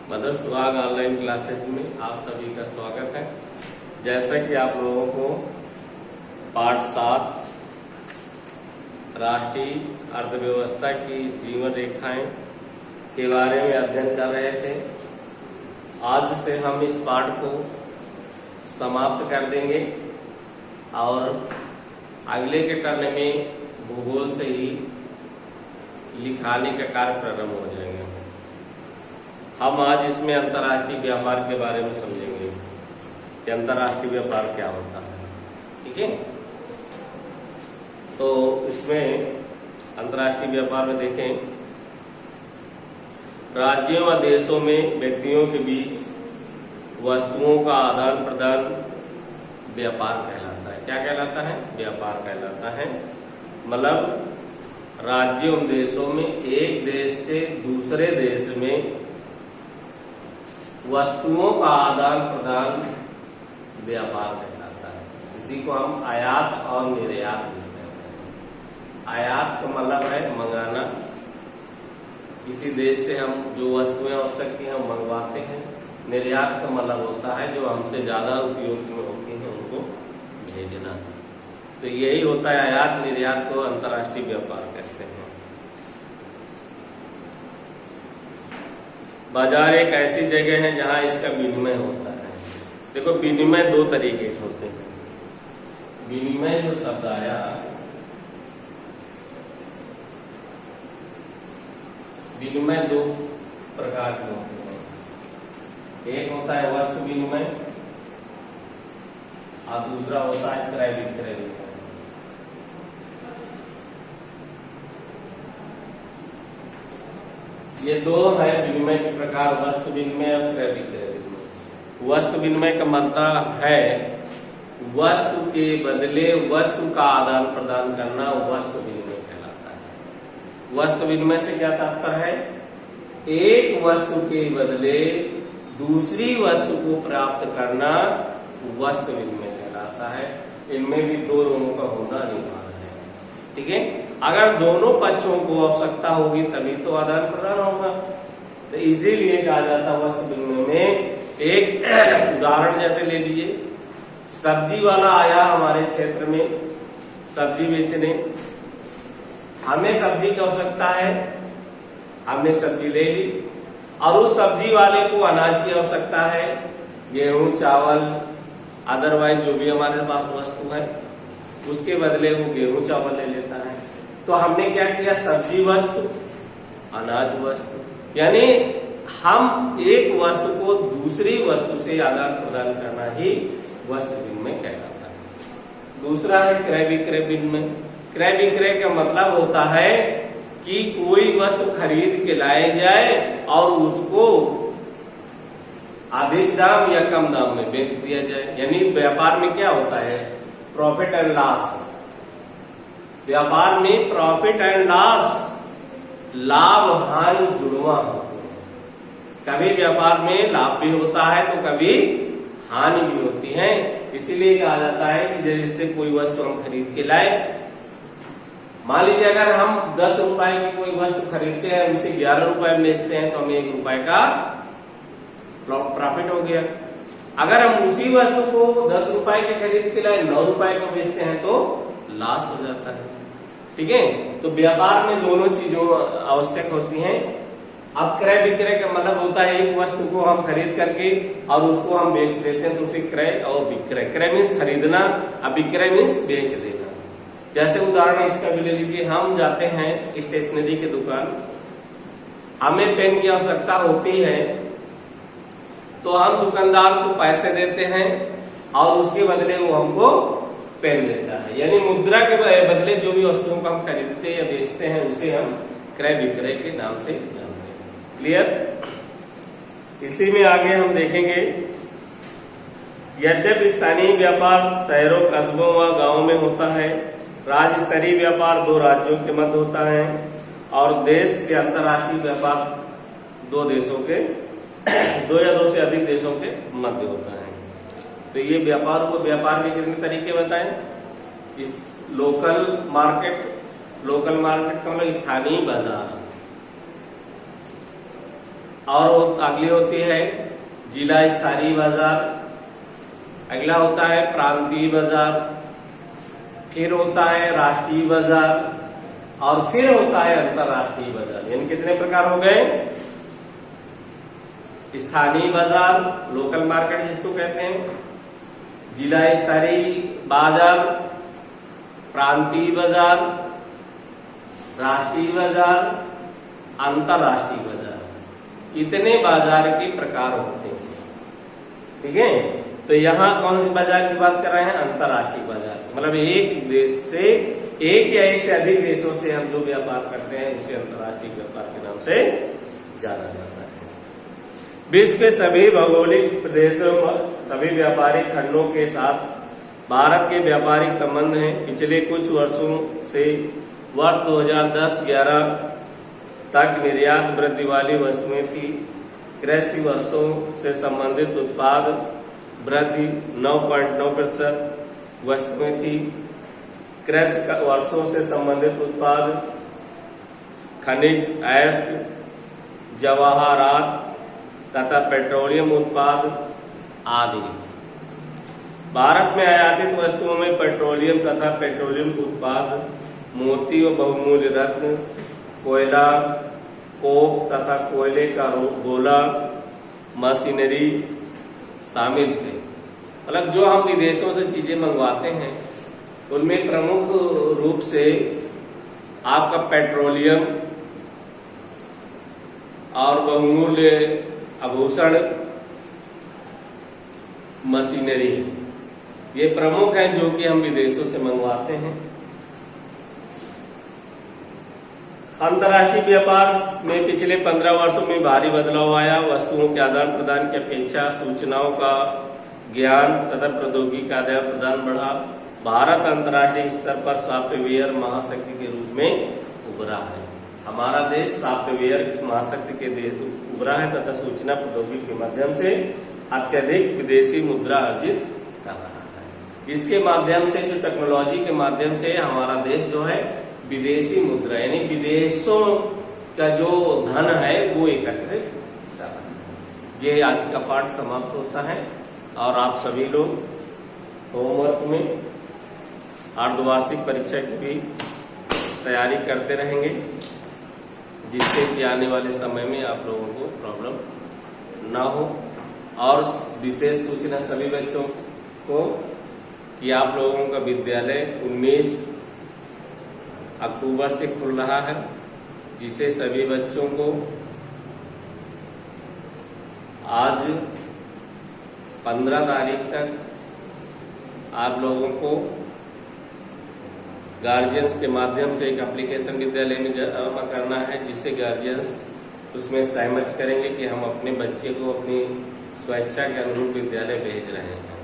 Mother सुहाग online classes में आप सभी का स्वागत है। जैसा कि आप लोगों को पाठ 7 राष्ट्रीय अर्थव्यवस्था की जीवन रेखाएं के बारे में अध्ययन कर रहे थे, आज से हम इस पाठ को समाप्त कर देंगे और अगले के टर्न में भूगोल से ही लिखाने का कार्य प्रारंभ हो जाएंगे। हम आज इसमें अंतर्राष्ट्रीय व्यापार के बारे में समझेंगे कि अंतर्राष्ट्रीय व्यापार क्या होता है। ठीक है, तो इसमें अंतर्राष्ट्रीय व्यापार में देखें, राज्यों व देशों में व्यक्तियों के बीच वस्तुओं का आदान प्रदान व्यापार कहलाता है। क्या कहलाता है? व्यापार कहलाता है। मतलब राज्यों देशों में एक देश से दूसरे देश में वस्तुओं का आदान प्रदान व्यापार कहलाता है। इसी को हम आयात और निर्यात भी कहते हैं। आयात का मतलब है मंगाना, किसी देश से हम जो वस्तुएं आवश्यक हैं हम मंगवाते हैं। निर्यात का मतलब होता है जो हमसे ज्यादा उपयोग में होती हैं उनको भेजना। तो यही होता है आयात निर्यात को अंतर्राष्ट्रीय व्यापार कहते हैं। बाजार एक ऐसी जगह है जहां इसका विनिमय होता है। देखो, विनिमय दो तरीके के होते हैं। विनिमय जो शब्द आया, विनिमय दो प्रकार के होते हैं। एक होता है वस्तु विनिमय और दूसरा होता है क्रय विक्रय विनिमय। ये दो है विनिमय के प्रकार, वस्तु विनिमय और क्रय विक्रय विनिमय। वस्तु विनिमय का मतलब है वस्तु के बदले वस्तु का आदान प्रदान करना, वस्तु विनिमय कहलाता है। वस्तु विनिमय से क्या तात्पर्य है? एक वस्तु के बदले दूसरी वस्तु को प्राप्त करना वस्तु विनिमय कहलाता है। इनमें भी दो लोगों का होना अनिवार्य है। ठीक है, अगर दोनों पक्षों को आवश्यकता होगी तभी तो आदान प्रदान होगा। तो इसीलिए कहा जाता है वस्तु विनिमय में। एक उदाहरण जैसे ले लीजिए, सब्जी वाला आया हमारे क्षेत्र में सब्जी बेचने, हमें सब्जी की आवश्यकता है, हमने सब्जी ले ली और उस सब्जी वाले को अनाज की आवश्यकता है, गेहूं चावल अदरवाइज जो भी हमारे पास वस्तु है, उसके बदले वो गेहूं चावल ले लेता है। तो हमने क्या किया? सब्जी वस्तु अनाज वस्तु, यानी हम एक वस्तु को दूसरी वस्तु से आदान प्रदान करना ही वस्तु विनिमय कहलाता है। दूसरा है क्रय विक्रय विनिमय। क्रय विक्रय का मतलब होता है कि कोई वस्तु खरीद के लाई जाए और उसको अधिक दाम या कम दाम में बेच दिया जाए। यानी व्यापार में क्या होता है? Profit and loss. व्यापार में प्रॉफिट एंड लॉस, लाभ हानि जुड़वा होती है। कभी व्यापार में लाभ भी होता है तो कभी हानि भी होती है। इसीलिए कहा जाता है कि जैसे कोई वस्तु हम खरीद के लाए, मान लीजिए अगर हम 10 रुपए की कोई वस्तु खरीदते हैं, उसे 11 रुपए में बेचते हैं तो हमें 1 रुपए का प्रॉफिट हो गया। अगर हम उसी वस्तु को 10 रुपए के खरीद के लाए 9 रुपए को बेचते हैं तो लॉस हो जाता है। ठीक है, तो व्यापार में दोनों चीजों आवश्यक होती हैं। अब क्रय विक्रय का मतलब होता है एक वस्तु को हम खरीद करके और उसको हम बेच देते हैं, तो उसे क्रय और विक्रय। क्रय मीन्स खरीदना और विक्रय मीन्स बेच देना। जैसे उदाहरण इसका भी ले लीजिए, हम जाते हैं स्टेशनरी की दुकान, हमें पेन की आवश्यकता होती है तो हम दुकानदार को पैसे देते हैं और उसके बदले वो हमको पेन देता है। यानी मुद्रा के बदले जो भी वस्तुओं को हम खरीदते या बेचते हैं उसे हम क्रय विक्रय के नाम से जानते हैं। क्लियर? इसी में आगे हम देखेंगे, यद्यपि स्थानीय व्यापार शहरों कस्बों व गांवों में होता है, राज्य स्तरीय व्यापार 2 राज्यों के मध्य होता है और देश के अंतर्राष्ट्रीय व्यापार 2 देशों के 2 या 2 से अधिक देशों के मध्य होता है। तो ये व्यापार को, व्यापार के कितने तरीके बताएं? इस लोकल मार्केट का मतलब स्थानीय बाजार, और अगली होती है जिला स्तरीय बाजार, अगला होता है प्रांतीय बाजार, फिर होता है राष्ट्रीय बाजार और फिर होता है अंतर्राष्ट्रीय बाजार। यानी कितने प्रकार हो गए? स्थानीय बाजार, लोकल मार्केट जिसको कहते हैं, जिला स्तरीय बाजार, प्रांतीय बाजार, राष्ट्रीय बाजार, अंतर्राष्ट्रीय बाजार। इतने बाजार के प्रकार होते हैं। ठीक है, तो यहाँ कौन सी बाजार की बात कर रहे हैं? अंतर्राष्ट्रीय बाजार। मतलब एक देश से, एक या एक से अधिक देशों से हम जो व्यापार करते हैं उसे अंतर्राष्ट्रीय व्यापार के नाम से जाना जाता है। विश्व के सभी भौगोलिक प्रदेशों में सभी व्यापारिक खंडों के साथ भारत के व्यापारिक संबंध हैं। पिछले कुछ वर्षों से वर्ष 2010-11 तक निर्यात वृद्धि वाली वस्तुएं थी। कृषि वर्षों से संबंधित उत्पाद वृद्धि 9.9% वस्तुएं थी। कृषि वर्षों से संबंधित उत्पाद खनिज, अयस्क, जवाहरात तथा पेट्रोलियम उत्पाद आदि। भारत में आयातित वस्तुओं में पेट्रोलियम तथा पेट्रोलियम उत्पाद, मोती व बहुमूल्य रत्न, कोयला, कोक तथा कोयले का गोला, मशीनरी शामिल थे। मतलब जो हम विदेशों से चीजें मंगवाते हैं उनमें प्रमुख रूप से आपका पेट्रोलियम और बहुमूल्य आभूषण, मशीनरी, ये प्रमुख हैं जो कि हम विदेशों से मंगवाते हैं। अंतर्राष्ट्रीय व्यापार में पिछले 15 वर्षों में भारी बदलाव आया। वस्तुओं के आदान प्रदान की अपेक्षा सूचनाओं का ज्ञान तथा प्रौद्योगिकी का आदान प्रदान बढ़ा। भारत अंतर्राष्ट्रीय स्तर पर सॉफ्टवेयर महाशक्ति के रूप में उभरा है। हमारा देश सॉफ्टवेयर महाशक्ति के देश उभरा है तथा सूचना प्रौद्योगिकी के माध्यम से अत्यधिक विदेशी मुद्रा अर्जित कर रहा है। इसके माध्यम से, जो टेक्नोलॉजी के माध्यम से हमारा देश जो है विदेशी मुद्रा यानी विदेशों का जो धन है वो एकत्रित कर रहा है। ये आज का पाठ समाप्त होता है और आप सभी लोग होमवर्क में अर्धवार्षिक परीक्षा की भी तैयारी करते रहेंगे, जिससे कि आने वाले समय में आप लोगों को प्रॉब्लम ना हो। और विशेष सूचना सभी बच्चों को कि आप लोगों का विद्यालय 19 अक्टूबर से खुल रहा है, जिसे सभी बच्चों को आज 15 तारीख तक आप लोगों को गार्जियंस के माध्यम से एक एप्लीकेशन विद्यालय में जमा करना है, जिससे गार्जियंस उसमें सहमत करेंगे कि हम अपने बच्चे को अपनी स्वेच्छा के अनुरूप विद्यालय भेज रहे हैं।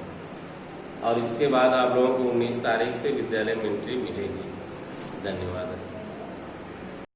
और इसके बाद आप लोगों को 19 तारीख से विद्यालय में एंट्री मिलेगी। धन्यवाद।